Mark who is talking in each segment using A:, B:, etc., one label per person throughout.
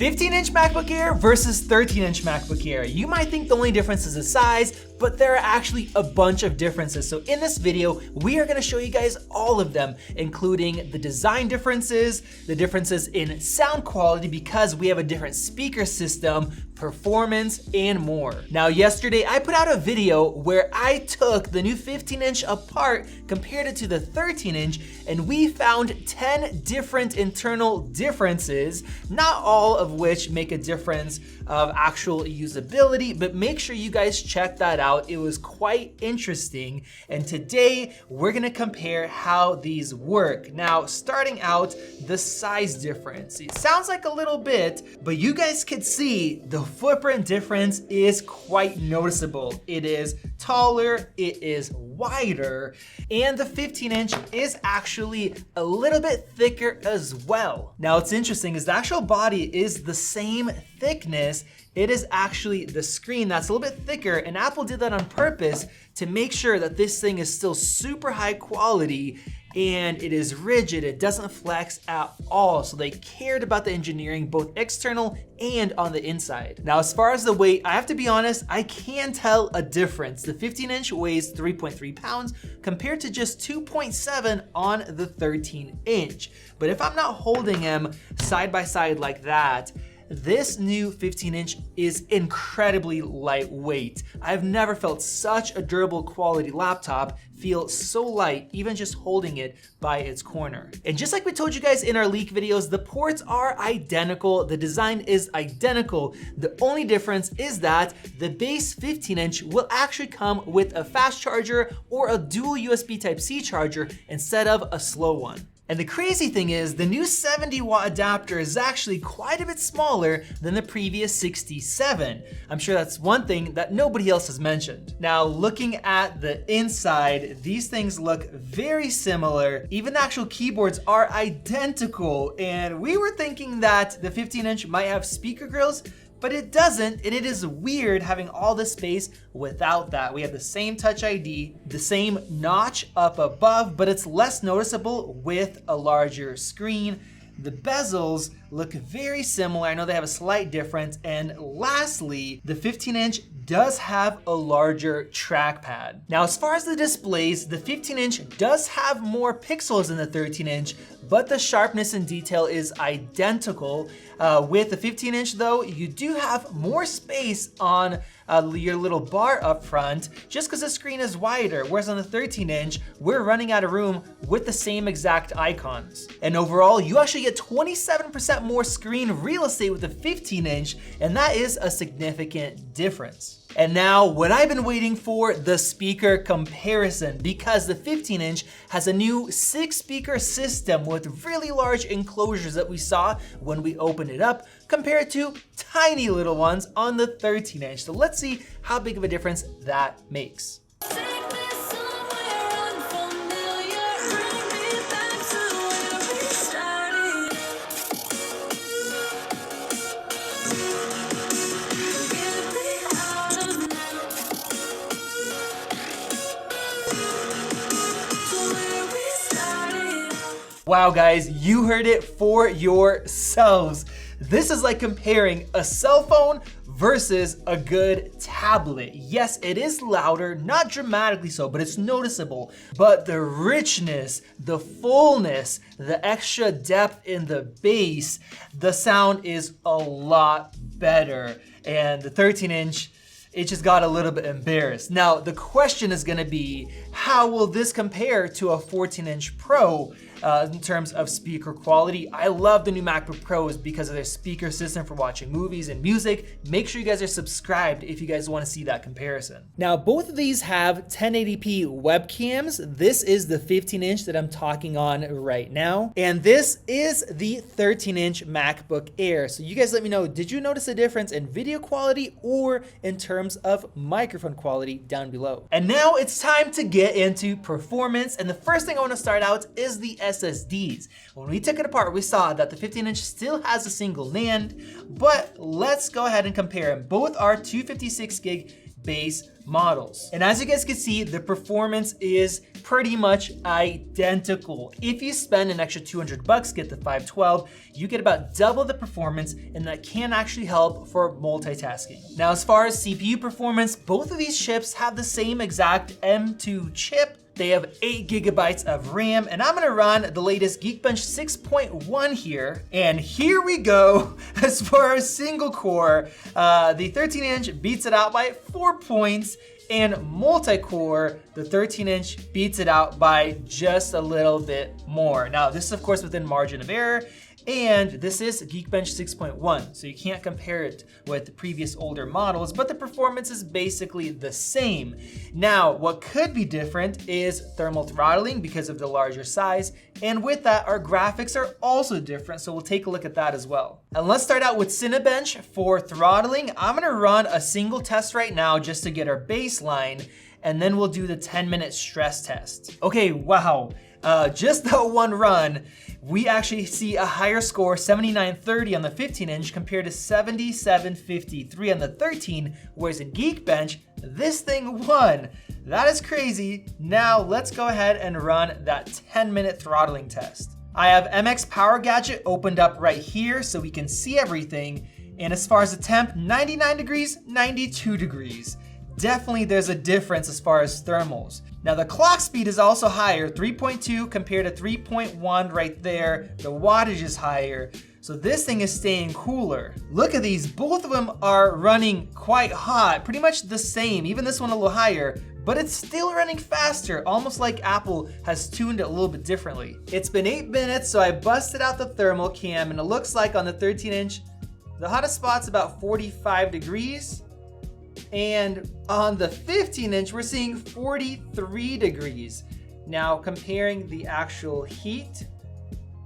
A: 15-inch MacBook Air versus 13-inch MacBook Air. You might think the only difference is the size, but there are actually a bunch of differences. So in this video, we are gonna show you guys all of them, including the design differences, the differences in sound quality because we have a different speaker system, performance, and more. Now, yesterday I put out a video where I took the new 15-inch apart, compared it to the 13-inch, and we found 10 different internal differences, not all of which make a difference of actual usability, but make sure you guys check that out. It was quite interesting. And today we're gonna compare how these work. Now, starting out, the size difference. It sounds like a little bit, but you guys could see the footprint difference is quite noticeable. It is taller, it is wider, and the 15-inch is actually a little bit thicker as well. Now, what's interesting is the actual body is the same thickness. It is actually the screen that's a little bit thicker, and Apple did that on purpose to make sure that this thing is still super high quality and it is rigid, it doesn't flex at all. So they cared about the engineering, both external and on the inside. Now, as far as the weight, I have to be honest, I can tell a difference. The 15-inch weighs 3.3 pounds compared to just 2.7 on the 13-inch. But if I'm not holding them side by side like that, this new 15-inch is incredibly lightweight. I've never felt such a durable quality laptop feel so light, even just holding it by its corner. And just like we told you guys in our leak videos, the ports are identical, the design is identical. The only difference is that the base 15-inch will actually come with a fast charger or a dual USB Type-C charger instead of a slow one. And the crazy thing is, the new 70-watt adapter is actually quite a bit smaller than the previous 67. I'm sure that's one thing that nobody else has mentioned. Now, looking at the inside, these things look very similar. Even the actual keyboards are identical. And we were thinking that the 15-inch might have speaker grills, but it doesn't, and it is weird having all this space without that. We have the same Touch ID, the same notch up above, but it's less noticeable with a larger screen. The bezels look very similar. I know they have a slight difference. And lastly, the 15-inch does have a larger trackpad. Now, as far as the displays, the 15-inch does have more pixels than the 13-inch, but the sharpness and detail is identical. With the 15-inch though, you do have more space on your little bar up front, just because the screen is wider, whereas on the 13-inch, we're running out of room with the same exact icons. And overall, you actually get 27% more screen real estate with the 15-inch, and that is a significant difference. And now, what I've been waiting for, the speaker comparison, because the 15-inch has a new 6-speaker system with really large enclosures that we saw when we opened it up, compared to tiny little ones on the 13-inch. So let's see how big of a difference that makes. Wow, guys, you heard it for yourselves. This is like comparing a cell phone versus a good tablet. Yes, it is louder, not dramatically so, but it's noticeable. But the richness, the fullness, the extra depth in the bass, the sound is a lot better. And the 13-inch, it just got a little bit embarrassed. Now, the question is gonna be, how will this compare to a 14-inch Pro in terms of speaker quality? I love the new MacBook Pros because of their speaker system for watching movies and music. Make sure you guys are subscribed if you guys wanna see that comparison. Now, both of these have 1080p webcams. This is the 15-inch that I'm talking on right now. And this is the 13-inch MacBook Air. So you guys let me know, did you notice a difference in video quality or in terms of microphone quality down below? And now it's time to get into performance. And the first thing I wanna start out is the SSDs. When we took it apart, we saw that the 15-inch still has a single NAND, but let's go ahead and compare them. Both are 256 gig base models. And as you guys can see, the performance is pretty much identical. If you spend an extra 200 bucks, get the 512, you get about double the performance, and that can actually help for multitasking. Now, as far as CPU performance, both of these chips have the same exact M2 chip. They have 8 gigabytes of RAM, and I'm gonna run the latest Geekbench 6.1 here. And here we go. As far as single core, the 13-inch beats it out by 4 points, and multi-core, the 13-inch beats it out by just a little bit more. Now, this is of course within margin of error, and this is Geekbench 6.1, so you can't compare it with the previous older models, but the performance is basically the same. Now, what could be different is thermal throttling because of the larger size, and with that, our graphics are also different, so we'll take a look at that as well. And let's start out with Cinebench for throttling. I'm gonna run a single test right now just to get our baseline, and then we'll do the 10-minute stress test. Okay, wow. Just that one run, we actually see a higher score, 7930 on the 15-inch compared to 7753 on the 13, whereas in Geekbench, this thing won. That is crazy. Now let's go ahead and run that 10-minute throttling test. I have MX Power Gadget opened up right here so we can see everything. And as far as the temp, 99 degrees, 92 degrees. Definitely there's a difference as far as thermals. Now the clock speed is also higher, 3.2 compared to 3.1 right there. The wattage is higher, so this thing is staying cooler. Look at these, both of them are running quite hot, pretty much the same, even this one a little higher, but it's still running faster, almost like Apple has tuned it a little bit differently. It's been 8 minutes, so I busted out the thermal cam, and it looks like on the 13-inch, the hottest spot's about 45 degrees. And on the 15-inch, we're seeing 43 degrees. Now, comparing the actual heat,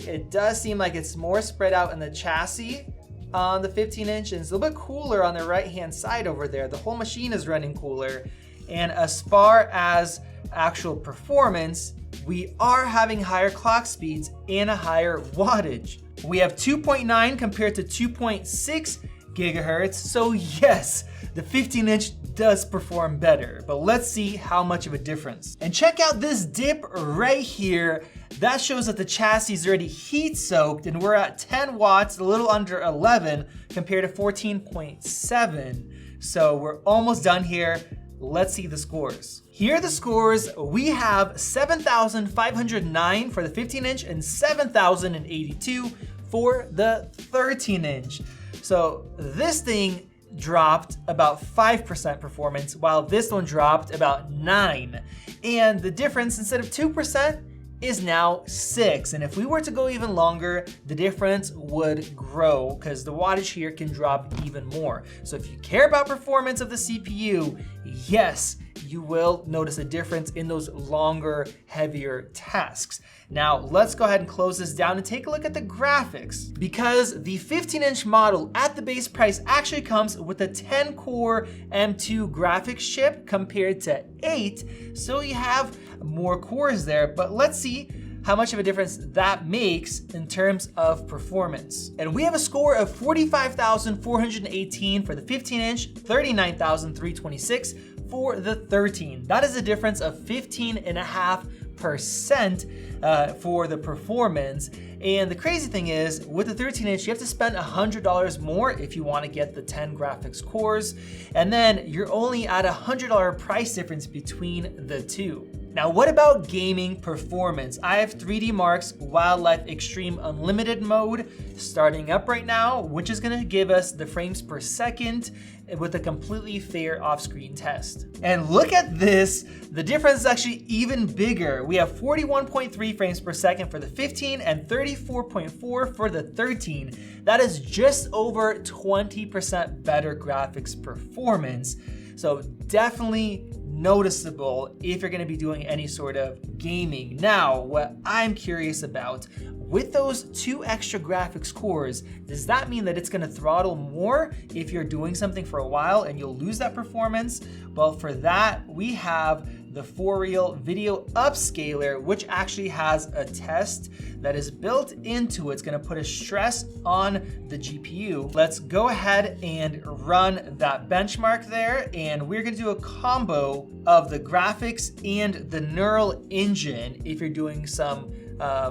A: it does seem like it's more spread out in the chassis on the 15-inch, and it's a little bit cooler on the right-hand side over there. The whole machine is running cooler. And as far as actual performance, we are having higher clock speeds and a higher wattage. We have 2.9 compared to 2.6 gigahertz. So yes, the 15-inch does perform better, but let's see how much of a difference. And check out this dip right here. That shows that the chassis is already heat soaked, and we're at 10 watts, a little under 11 compared to 14.7. So we're almost done here. Let's see the scores. Here are the scores. We have 7,509 for the 15-inch and 7,082 for the 13-inch. So this thing dropped about 5% performance, while this one dropped about 9%. And the difference, instead of 2%, is now 6%. And if we were to go even longer, the difference would grow because the wattage here can drop even more. So if you care about performance of the CPU, yes, you will notice a difference in those longer, heavier tasks. Now, let's go ahead and close this down and take a look at the graphics. Because the 15-inch model at the base price actually comes with a 10-core M2 graphics chip compared to 8, so you have more cores there, but let's see how much of a difference that makes in terms of performance. And we have a score of 45,418 for the 15-inch, 39,326 for the 13. That is a difference of 15.5% for the performance. And the crazy thing is, with the 13-inch, you have to spend $100 more if you want to get the 10 graphics cores. And then you're only at $100 price difference between the two. Now, what about gaming performance? I have 3D Mark's Wildlife Extreme Unlimited mode starting up right now, which is gonna give us the frames per second with a completely fair off-screen test. And look at this, the difference is actually even bigger. We have 41.3 frames per second for the 15 and 34.4 for the 13. That is just over 20% better graphics performance. So definitely noticeable if you're gonna be doing any sort of gaming. Now, what I'm curious about, with those 2 extra graphics cores, does that mean that it's gonna throttle more if you're doing something for a while and you'll lose that performance? Well, for that, we have the Foreel video upscaler, which actually has a test that is built into it. It's gonna put a stress on the GPU. Let's go ahead and run that benchmark there, and we're gonna do a combo of the graphics and the neural engine if you're doing some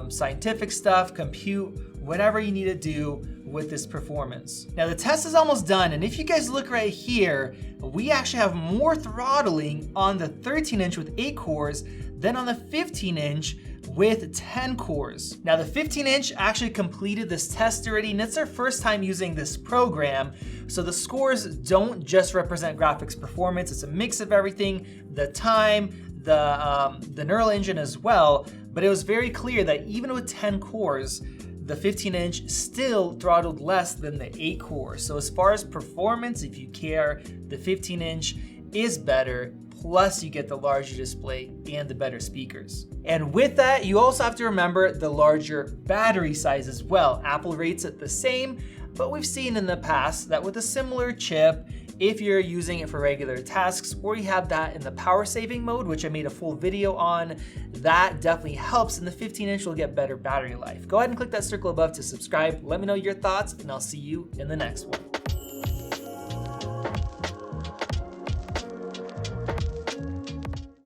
A: scientific stuff, compute, whatever you need to do with this performance. Now the test is almost done, and if you guys look right here, we actually have more throttling on the 13-inch with 8 cores than on the 15-inch with 10 cores. Now the 15-inch actually completed this test already, and it's their first time using this program, so the scores don't just represent graphics performance, it's a mix of everything, the time, the neural engine as well, but it was very clear that even with 10 cores, the 15-inch still throttled less than the 8 cores. So as far as performance, if you care, the 15-inch is better, plus you get the larger display and the better speakers. And with that, you also have to remember the larger battery size as well. Apple rates it the same, but we've seen in the past that with a similar chip, if you're using it for regular tasks, or you have that in the power saving mode, which I made a full video on, that definitely helps, and the 15-inch will get better battery life. Go ahead and click that circle above to subscribe. Let me know your thoughts, and I'll see you in the next one.